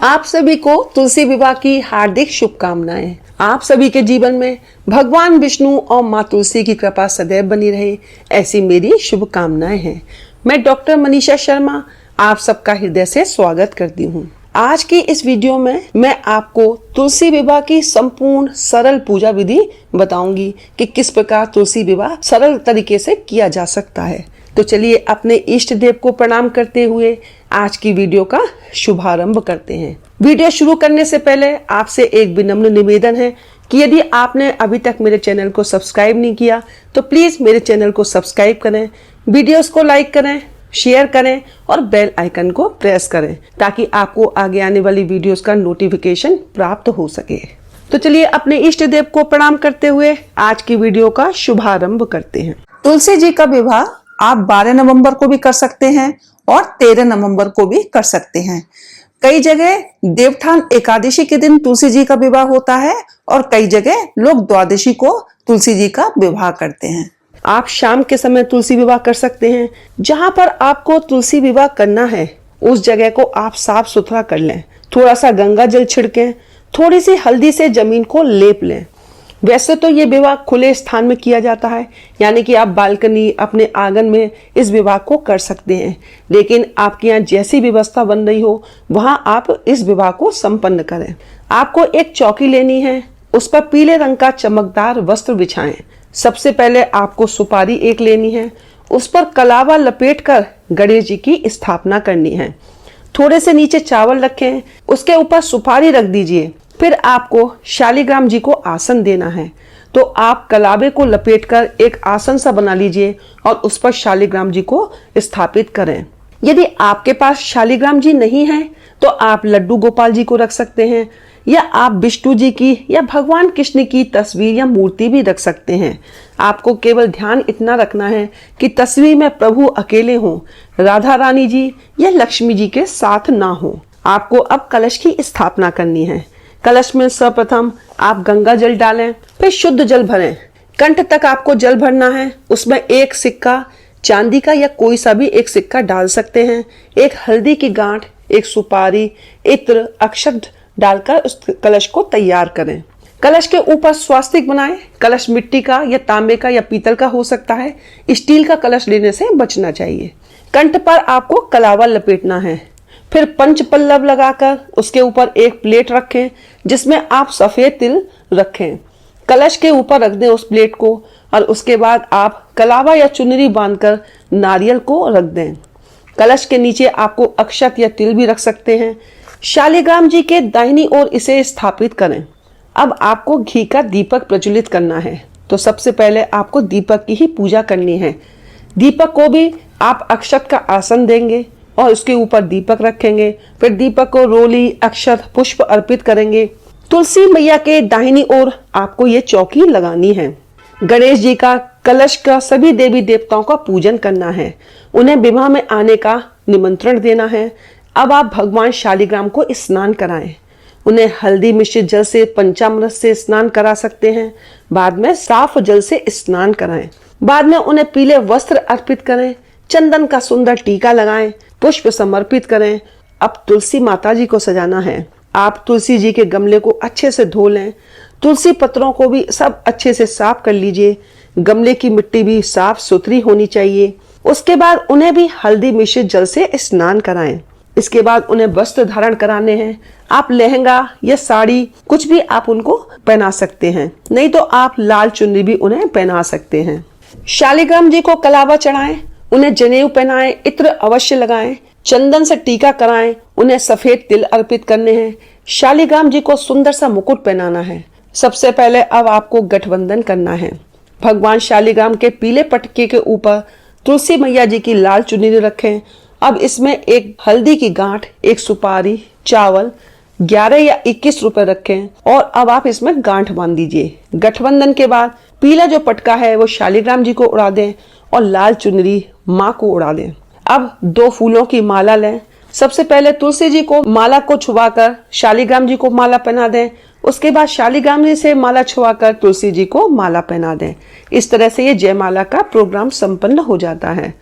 आप सभी को तुलसी विवाह की हार्दिक शुभकामनाएं। आप सभी के जीवन में भगवान विष्णु और माँ तुलसी की कृपा सदैव बनी रहे, ऐसी मेरी शुभकामनाएं हैं। मैं डॉक्टर मनीषा शर्मा आप सबका हृदय से स्वागत करती हूँ। आज की इस वीडियो में मैं आपको तुलसी विवाह की संपूर्ण सरल पूजा विधि बताऊंगी कि किस प्रकार तुलसी विवाह सरल तरीके से किया जा सकता है। तो चलिए अपने इष्ट देव को प्रणाम करते हुए आज की वीडियो का शुभारंभ करते हैं। वीडियो शुरू करने से पहले आपसे एक विनम्र निवेदन है कि यदि आपने अभी तक मेरे चैनल को सब्सक्राइब नहीं किया तो प्लीज मेरे चैनल को सब्सक्राइब करें, वीडियोस को लाइक करें, शेयर करें और बेल आइकन को प्रेस करें ताकि आपको आगे आने वाली वीडियोस का नोटिफिकेशन प्राप्त हो सके। तो चलिए अपने इष्ट देव को प्रणाम करते हुए आज की वीडियो का शुभारंभ करते हैं। तुलसी जी का विवाह आप 12 नवंबर को भी कर सकते हैं और 13 नवंबर को भी कर सकते हैं। कई जगह देवठान एकादशी के दिन तुलसी जी का विवाह होता है और कई जगह लोग द्वादशी को तुलसी जी का विवाह करते हैं। आप शाम के समय तुलसी विवाह कर सकते हैं। जहां पर आपको तुलसी विवाह करना है उस जगह को आप साफ सुथरा कर लें, थोड़ा सा गंगा जल छिड़कें, थोड़ी सी हल्दी से जमीन को लेप लें। वैसे तो ये विवाह खुले स्थान में किया जाता है, यानी कि आप बालकनी अपने आंगन में इस विवाह को कर सकते हैं, लेकिन आपके यहाँ जैसी व्यवस्था बन रही हो वहां आप इस विवाह को संपन्न करें। आपको एक चौकी लेनी है, उस पर पीले रंग का चमकदार वस्त्र बिछाएं। सबसे पहले आपको सुपारी एक लेनी है, उस पर कलावा लपेटकर गणेश जी की स्थापना करनी है। थोड़े से नीचे चावल रखें, उसके ऊपर सुपारी रख दीजिए। फिर आपको शालिग्राम जी को आसन देना है, तो आप कलावे को लपेटकर एक आसन सा बना लीजिए और उस पर शालिग्राम जी को स्थापित करें। यदि आपके पास शालिग्राम जी नहीं है तो आप लड्डू गोपाल जी को रख सकते हैं, या आप विष्णु जी की या भगवान कृष्ण की तस्वीर या मूर्ति भी रख सकते हैं। आपको केवल ध्यान इतना रखना है कि तस्वीर में प्रभु अकेले हों, राधा रानी जी या लक्ष्मी जी के साथ ना हो। आपको अब कलश की स्थापना करनी है। कलश में सर्वप्रथम आप गंगा जल डालें, फिर शुद्ध जल भरें। कंठ तक आपको जल भरना है। उसमें एक सिक्का चांदी का या कोई सा भी एक सिक्का डाल सकते हैं। एक हल्दी की गांठ, एक सुपारी, इत्र, अक्षत डालकर उस कलश को तैयार करें। कलश के ऊपर स्वास्तिक बनाएं। कलश मिट्टी का या तांबे का या पीतल का हो सकता है। स्टील का कलश लेने से बचना चाहिए। कंठ पर आपको कलावा लपेटना है। फिर पंच पल्लव लगाकर उसके ऊपर एक प्लेट रखें जिसमें आप सफेद तिल रखें। कलश के ऊपर रख दें उस प्लेट को और उसके बाद आप कलावा या चुनरी बांधकर नारियल को रख दें। कलश के नीचे आपको अक्षत या तिल भी रख सकते हैं। शालिग्राम जी के दाहिनी ओर इसे स्थापित करें। अब आपको घी का दीपक प्रज्वलित करना है, तो सबसे पहले आपको दीपक की ही पूजा करनी है। दीपक को भी आप अक्षत का आसन देंगे और उसके ऊपर दीपक रखेंगे। फिर दीपक को रोली, अक्षत, पुष्प अर्पित करेंगे। तुलसी मैया के दाहिनी ओर आपको ये चौकी लगानी है। गणेश जी का, कलश का, सभी देवी देवताओं का पूजन करना है। उन्हें विवाह में आने का निमंत्रण देना है। अब आप भगवान शालिग्राम को स्नान कराएं। उन्हें हल्दी मिश्रित जल से, पंचामृत से स्नान करा सकते हैं। बाद में साफ जल से स्नान कराएं। बाद में उन्हें पीले वस्त्र अर्पित करें, चंदन का सुंदर टीका लगाएं, पुष्प समर्पित करें। अब तुलसी माता जी को सजाना है। आप तुलसी जी के गमले को अच्छे से धो लें। तुलसी पत्रों को भी सब अच्छे से साफ कर लीजिए। गमले की मिट्टी भी साफ सुथरी होनी चाहिए। उसके बाद उन्हें भी हल्दी मिश्रित जल से स्नान कराएं। इसके बाद उन्हें वस्त्र धारण कराने हैं। आप लहंगा या साड़ी कुछ भी आप उनको पहना सकते हैं, नहीं तो आप लाल चुन्नी भी उन्हें पहना सकते हैं। शालिग्राम जी को कलावा चढ़ाएं, उन्हें जनेऊ पहनाएं, इत्र अवश्य लगाएं, चंदन से टीका कराएं, उन्हें सफेद तिल अर्पित करने हैं। शालिग्राम जी को सुंदर सा मुकुट पहनाना है। सबसे पहले अब आपको गठबंधन करना है। भगवान शालिग्राम के पीले पटके के ऊपर तुलसी मैया जी की लाल चुन्नी रखें। अब इसमें एक हल्दी की गांठ, एक सुपारी, चावल 11 या 21 रुपए रखें और अब आप इसमें गांठ बांध दीजिए। गठबंधन के बाद पीला जो पटका है वो शालिग्राम जी को उड़ा दें और लाल चुनरी माँ को उड़ा दें। अब 2 फूलों की माला लें। सबसे पहले तुलसी जी को माला को छुआकर शालिग्राम जी को माला पहना दें। उसके बाद शालिग्राम जी से माला छुआकर तुलसी जी को माला पहना दें। इस तरह से ये जयमाला का प्रोग्राम संपन्न हो जाता है।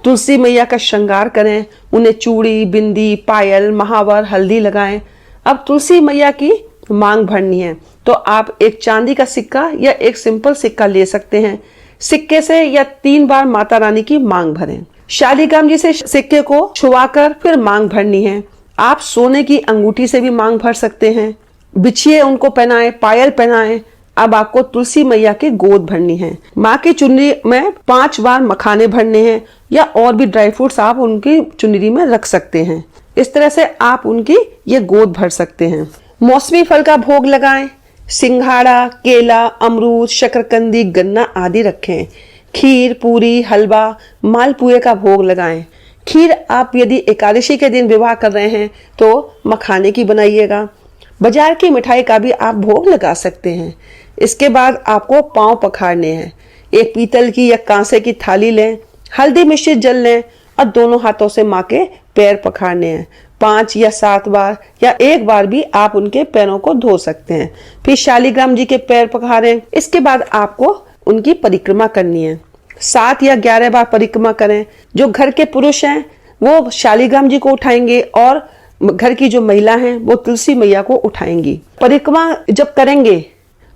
तुलसी मैया का श्रृंगार करें, उन्हें चूड़ी, बिंदी, पायल, महावर, हल्दी लगाएं। अब तुलसी मैया की मांग भरनी है तो आप एक चांदी का सिक्का या एक सिंपल सिक्का ले सकते हैं। सिक्के से या 3 बार माता रानी की मांग भरें। शालिग्राम जी से सिक्के को छुआकर फिर मांग भरनी है। आप सोने की अंगूठी से भी मांग भर सकते हैं। बिछिए उनको पहनाएं, पायल पहनाएं। अब आपको तुलसी मैया की गोद भरनी है। माँ की चुनरी में 5 बार मखाने भरने हैं या और भी ड्राई फ्रूट्स आप उनकी चुनरी में रख सकते हैं। इस तरह से आप उनकी ये गोद भर सकते हैं। मौसमी फल का भोग लगाएं। सिंघाड़ा, केला, अमरूद, शकरकंदी, गन्ना आदि रखें। खीर, पूरी, हलवा, मालपुए का भोग लगाएं। खीर आप यदि एकादशी के दिन विवाह कर रहे हैं तो मखाने की बनाइएगा। बाजार की मिठाई का भी आप भोग लगा सकते हैं। इसके बाद आपको पांव पखारने हैं। एक पीतल की या कांसे की थाली लें, हल्दी मिश्रित जल लें और दोनों हाथों से माँ के पैर पखारने हैं। 5 या 7 बार या 1 बार भी आप उनके पैरों को धो सकते हैं। फिर शालिग्राम जी के पैर पखारें। इसके बाद आपको उनकी परिक्रमा करनी है। 7 या 11 बार परिक्रमा करें। जो घर के पुरुष हैं वो शालिग्राम जी को उठाएंगे और घर की जो महिला हैं वो तुलसी मैया को उठाएंगी। परिक्रमा जब करेंगे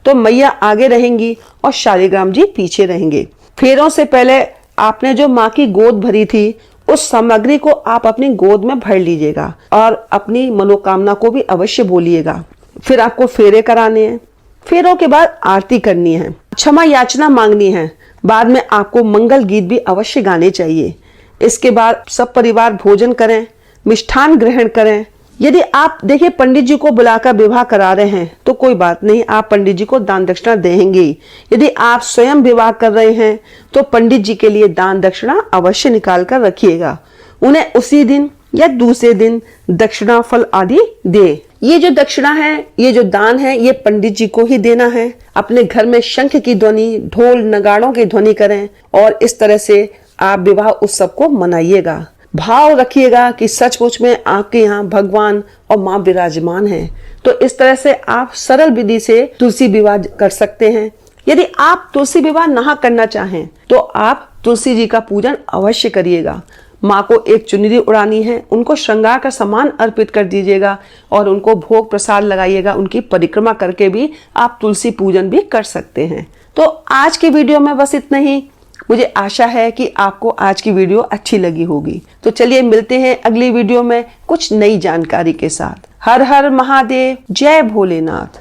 तो मैया आगे रहेंगी और शालिग्राम जी पीछे रहेंगे। फेरों से पहले आपने जो माँ की गोद भरी थी उस सामग्री को आप अपनी गोद में भर लीजिएगा और अपनी मनोकामना को भी अवश्य बोलिएगा। फिर आपको फेरे कराने हैं। फेरों के बाद आरती करनी है, क्षमा याचना मांगनी है। बाद में आपको मंगल गीत भी अवश्य गाने चाहिए। इसके बाद सब परिवार भोजन करें, मिष्ठान ग्रहण करें। यदि आप देखिए पंडित जी को बुलाकर विवाह करा रहे हैं तो कोई बात नहीं, आप पंडित जी को दान दक्षिणा देंगे। यदि आप स्वयं विवाह कर रहे हैं तो पंडित जी के लिए दान दक्षिणा अवश्य निकाल कर रखिएगा। उन्हें उसी दिन या दूसरे दिन दक्षिणा फल आदि दे। ये जो दक्षिणा है, ये जो दान है, ये पंडित जी को ही देना है। अपने घर में शंख की ध्वनि, ढोल नगाड़ों की ध्वनि करें और इस तरह से आप विवाह उत्सव को मनाइएगा। भाव रखिएगा कि सचमुच में आपके यहाँ भगवान और माँ विराजमान हैं। तो इस तरह से आप सरल विधि से तुलसी विवाह कर सकते हैं। यदि आप तुलसी विवाह ना करना चाहें तो आप तुलसी जी का पूजन अवश्य करिएगा। माँ को एक चुनरी उड़ानी है, उनको श्रृंगार का सामान अर्पित कर दीजिएगा और उनको भोग प्रसाद लगाइएगा। उनकी परिक्रमा करके भी आप तुलसी पूजन भी कर सकते हैं। तो आज की वीडियो में बस इतना ही। मुझे आशा है कि आपको आज की वीडियो अच्छी लगी होगी। तो चलिए मिलते हैं अगली वीडियो में कुछ नई जानकारी के साथ। हर हर महादेव, जय भोलेनाथ।